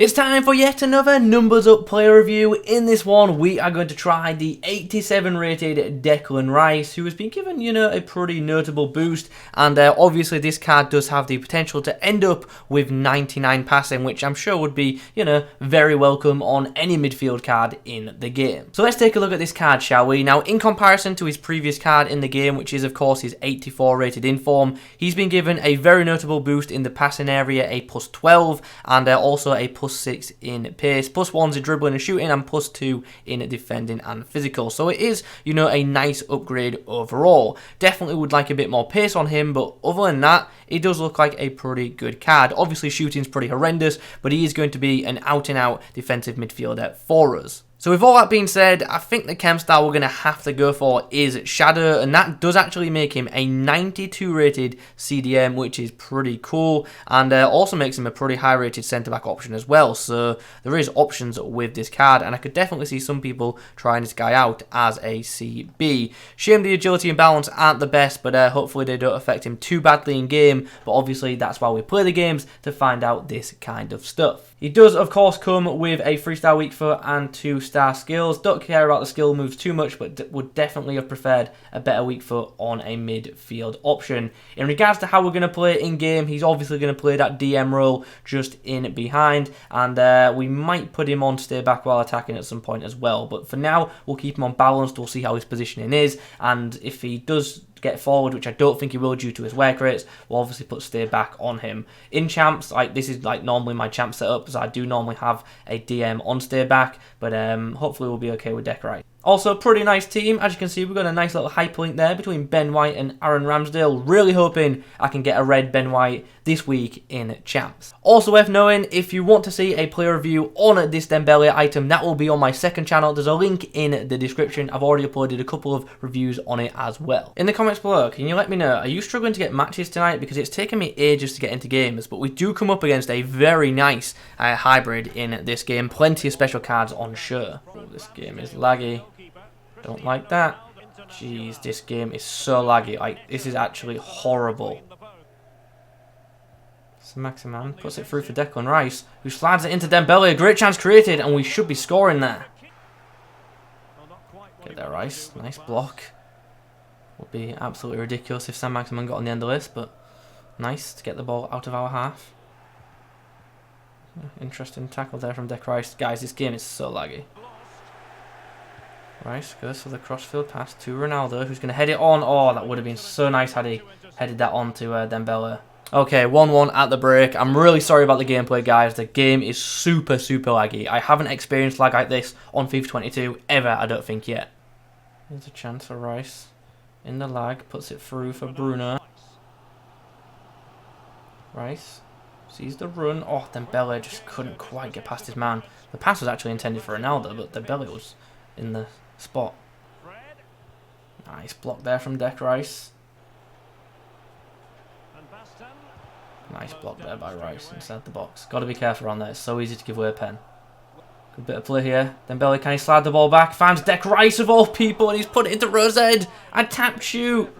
It's time for yet another Numbers Up player review. In this one, we are going to try the 87 rated Declan Rice, who has been given, a pretty notable boost. And obviously this card does have the potential to end up with 99 passing, which I'm sure would be, very welcome on any midfield card in the game. So let's take a look at this card, shall we? Now, in comparison to his previous card in the game, which is of course his 84 rated inform, he's been given a very notable boost in the passing area, a +12, and also a +6 in pace, +1s in dribbling and shooting, and +2 in defending and physical. So it is, a nice upgrade overall. Definitely would like a bit more pace on him, but other than that, it does look like a pretty good card. Obviously, shooting's pretty horrendous, but he is going to be an out-and-out defensive midfielder for us. So with all that being said, I think the chem style we're going to have to go for is Shadow, and that does actually make him a 92 rated CDM, which is pretty cool, and also makes him a pretty high rated centre-back option as well. So there is options with this card, and I could definitely see some people trying this guy out as a CB. Shame the agility and balance aren't the best, but hopefully they don't affect him too badly in game, but obviously that's why we play the games, to find out this kind of stuff. He does, of course, come with a 3-star weak foot and 2-star skills. Don't care about the skill moves too much, but would definitely have preferred a better weak foot on a midfield option. In regards to how we're going to play in game, he's obviously going to play that DM role just in behind, and we might put him on stay back while attacking at some point as well. But for now, we'll keep him on balanced. We'll see how his positioning is, and if he does get forward, which I don't think he will due to his work rates, we'll obviously put stay back on him. In champs, this is normally my champ setup, because I do normally have a DM on stay back, but hopefully we'll be okay with Decorite. Also, pretty nice team. As you can see, we've got a nice little hyperlink there between Ben White and Aaron Ramsdale. Really hoping I can get a red Ben White this week in champs. Also worth knowing, if you want to see a player review on this Dembele item, that will be on my second channel. There's a link in the description. I've already uploaded a couple of reviews on it as well. In the comments below, can you let me know, are you struggling to get matches tonight? Because it's taken me ages to get into games, but we do come up against a very nice hybrid in this game. Plenty of special cards on show. Oh, this game is laggy. Don't like that. Jeez, this game is so laggy. This is actually horrible. Maximan puts it through for Declan Rice, who slides it into Dembele. A great chance created, and we should be scoring there. Get there, Rice. Nice block. Would be absolutely ridiculous if Sam Maximan got on the end of this, but nice to get the ball out of our half. Interesting tackle there from Declan Rice. Guys, this game is so laggy. Rice goes for the crossfield pass to Ronaldo, who's going to head it on. Oh, that would have been so nice had he headed that on to Dembele. Okay, 1-1 at the break. I'm really sorry about the gameplay, guys. The game is super laggy. I haven't experienced lag like this on FIFA 22 ever, I don't think, yet. There's a chance for Rice. In the lag, puts it through for Bruno. Rice sees the run. Oh, Dembele just couldn't quite get past his man. The pass was actually intended for Ronaldo, but Dembele was in the spot. Nice block there from Declan Rice. Nice block there by Rice inside the box. Got to be careful around there. It's so easy to give away a pen. Good bit of play here. Dembele, can he slide the ball back? Finds Declan Rice of all people, and he's put it into Rose's head. A tap shoot.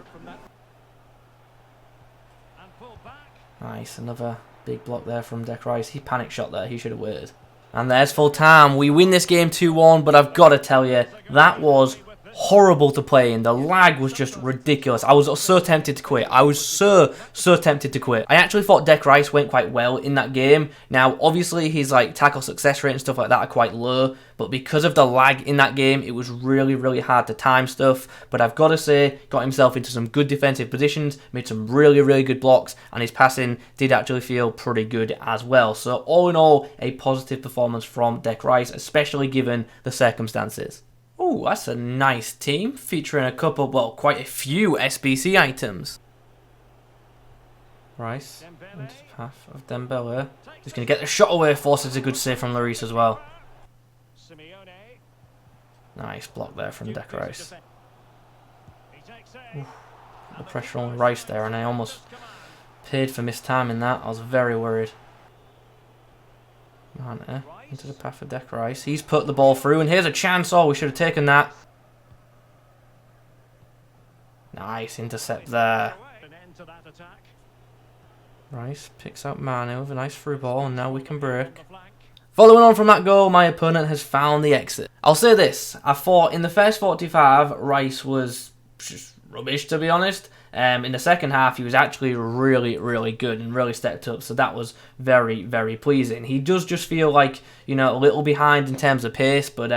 Nice, another big block there from Declan Rice. He panic shot there. He should have waited. And there's full time. We win this game 2-1, but I've got to tell you, that was horrible to play in. The lag was just ridiculous. I was so tempted to quit. I was so tempted to quit. I actually thought Declan Rice went quite well in that game. Now, obviously, his tackle success rate and stuff like that are quite low, but because of the lag in that game, it was really hard to time stuff. But I've got to say, got himself into some good defensive positions, made some really good blocks, and his passing did actually feel pretty good as well. So all in all, a positive performance from Declan Rice, especially given the circumstances. Oh, that's a nice team, featuring a couple, well, quite a few SBC items. Rice into the path of Dembele. Just going to get the shot away, forces a good save from Lloris as well. Nice block there from Declan Rice. The pressure on Rice there, and I almost paid for mistiming that. I was very worried. Into the path for Declan Rice. He's put the ball through, and here's a chance. Oh, we should have taken that. Nice intercept there. Rice picks out Manu with a nice through ball, and now we can break. Following on from that goal, my opponent has found the exit. I'll say this, I thought in the first 45, Rice was just rubbish, to be honest. In the second half, he was actually really, really good and really stepped up, so that was very, very pleasing. He does just feel like, you know, a little behind in terms of pace, but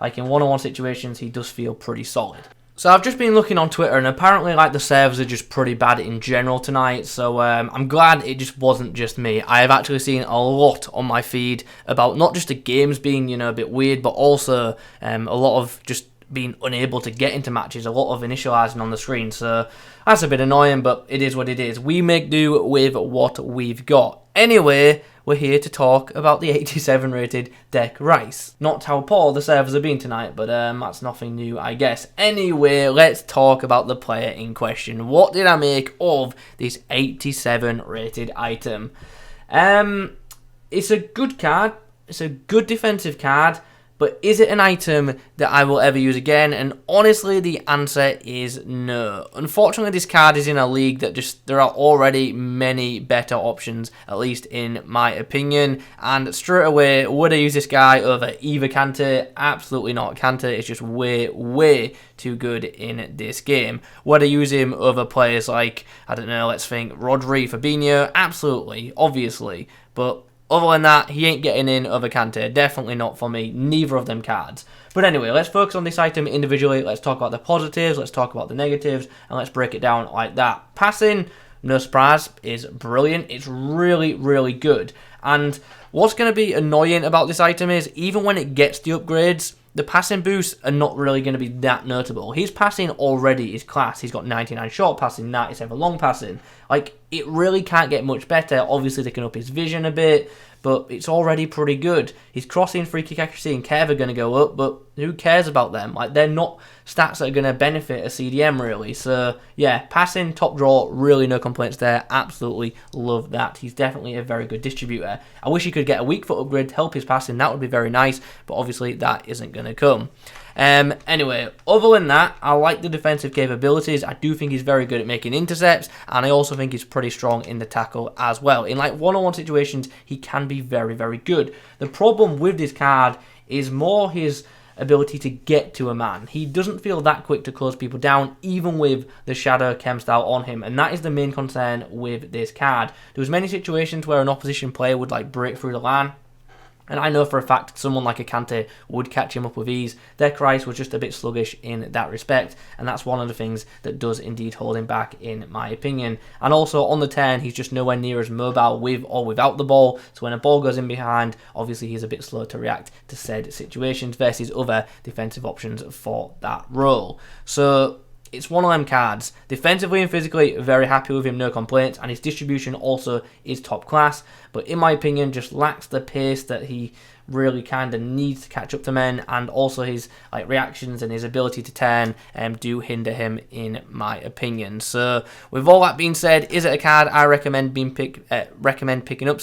like in one-on-one situations, he does feel pretty solid. So I've just been looking on Twitter, and apparently like the servers are just pretty bad in general tonight, so I'm glad it just wasn't just me. I have actually seen a lot on my feed about not just the games being, you know, a bit weird, but also a lot of just being unable to get into matches, a lot of initializing on the screen, so that's a bit annoying, but it is what it is. We make do with what we've got. Anyway, we're here to talk about the 87 rated Dec Rice. Not how poor the servers have been tonight, but that's nothing new, I guess. Anyway, let's talk about the player in question. What did I make of this 87 rated item? It's a good card. It's a good defensive card. But is it an item that I will ever use again? And honestly, the answer is no. Unfortunately, this card is in a league that there are already many better options, at least in my opinion. And straight away, would I use this guy over either Kante? Absolutely not. Kante is just way, way too good in this game. Would I use him over players like, I don't know, let's think, Rodri, Fabinho? Absolutely, obviously. But other than that, he ain't getting in over Kante. Definitely not for me. Neither of them cards. But anyway, let's focus on this item individually. Let's talk about the positives. Let's talk about the negatives. And let's break it down like that. Passing, no surprise, is brilliant. It's really, really good. And what's going to be annoying about this item is, even when it gets the upgrades, the passing boosts are not really going to be that notable. His passing already is class. He's got 99 short passing, 97 long passing. Like, it really can't get much better. Obviously, they can up his vision a bit, but it's already pretty good. His crossing, free kick accuracy, and curve are going to go up, but who cares about them? Like, they're not stats that are going to benefit a CDM, really. So, yeah, passing, top draw, really no complaints there. Absolutely love that. He's definitely a very good distributor. I wish he could get a weak foot upgrade to help his passing. That would be very nice, but obviously that isn't going to come. Anyway, other than that, I like the defensive capabilities. I do think he's very good at making intercepts, and I also think he's pretty strong in the tackle as well. In like one-on-one situations, he can be very, very good. The problem with this card is more his ability to get to a man. He doesn't feel that quick to close people down, even with the shadow chem style on him, and that is the main concern with this card. There was many situations where an opposition player would like break through the line, and I know for a fact someone like a Kante would catch him up with ease. Dec Rice was just a bit sluggish in that respect, and that's one of the things that does indeed hold him back, in my opinion. And also on the turn, he's just nowhere near as mobile with or without the ball, so when a ball goes in behind, obviously he's a bit slow to react to said situations versus other defensive options for that role. So it's one of them cards. Defensively and physically, very happy with him, no complaints, and his distribution also is top class, but in my opinion, just lacks the pace that he really kind of needs to catch up to men, and also his like reactions and his ability to turn do hinder him, in my opinion. So with all that being said, is it a card I recommend picking up?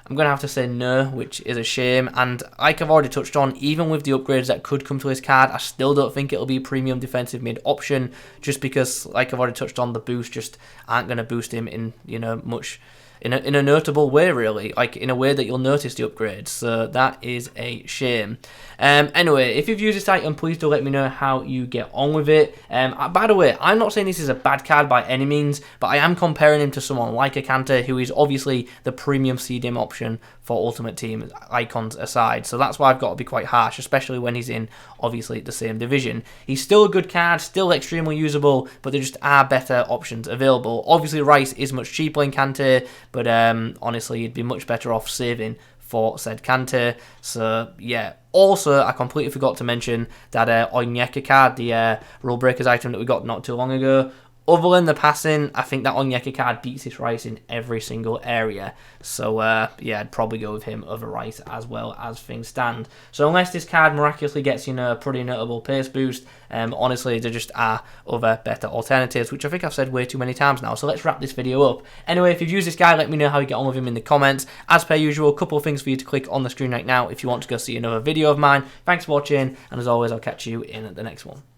I'm going to have to say no, which is a shame. And like I've already touched on, even with the upgrades that could come to this card, I still don't think it'll be a premium defensive mid option, just because, like I've already touched on, the boost just aren't going to boost him in, you know, much in a notable way, really, like in a way that you'll notice the upgrades. So that is a shame. Anyway, if you've used this item, please do let me know how you get on with it. By the way, I'm not saying this is a bad card by any means, but I am comparing him to someone like a Kante, who is obviously the premium CDM option for Ultimate Team, icons aside. So that's why I've got to be quite harsh, especially when he's in, obviously, the same division. He's still a good card, still extremely usable, but there just are better options available. Obviously, Rice is much cheaper than Kante, but honestly, you'd be much better off saving for said Kante. So yeah. Also, I completely forgot to mention that Onyeka card, the Rule Breakers item that we got not too long ago. Other than the passing, I think that Onyeka card beats this Rice in every single area. So, yeah, I'd probably go with him over Rice as well as things stand. So, unless this card miraculously gets, you know, a pretty notable pace boost, honestly, there just are other better alternatives, which I think I've said way too many times now. So, let's wrap this video up. Anyway, if you've used this guy, let me know how you get on with him in the comments. As per usual, a couple of things for you to click on the screen right now if you want to go see another video of mine. Thanks for watching, and as always, I'll catch you in the next one.